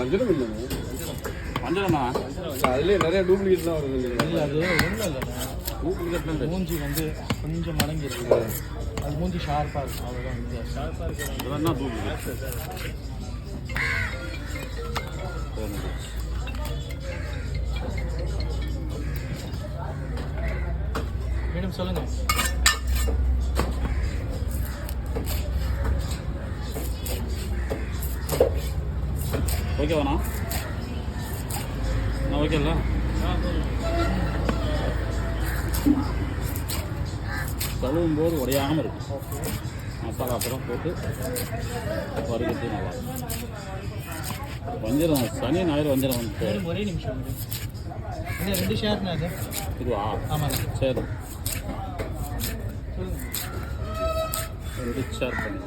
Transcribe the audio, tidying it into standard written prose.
வஞ்சிரம் இல்லைங்க, வஞ்சிரமா? அதுலேயே நிறைய டூப்ளிகேட்லாம் வருது. இல்லை அது ஒன்றும் இல்லைண்ணா, டூப்ளிகேட் மூஞ்சி வந்து கொஞ்சம் மடங்கி இருக்கு, அது மூஞ்சி ஷார்ப்பாக இருக்கும், அவ்வளோதான் வித்தியாசம். ஷார்ப்பாக இருக்கு, இதெல்லாம் டூப்ளிகேட். மேடம் சொல்லுங்கள். ஓகேவாண்ணா? நான் ஓகே இல்லை, கழுவும் போது உடையாமல் இருக்கும். மசாலா அப்புறம் போட்டு வறுக்கிறது நல்லா இருக்கும். வஞ்சிரம் சனி ஞாயிறு வஞ்சிரம் வந்து மேடம் ஒரே நிமிஷம் மேடம், இல்லை 2 ஷேர்ண்ணா அது. இதுவா? ஆமாங்க. சரி, சொல்லுங்கள். 2 ஷேர் பண்ணி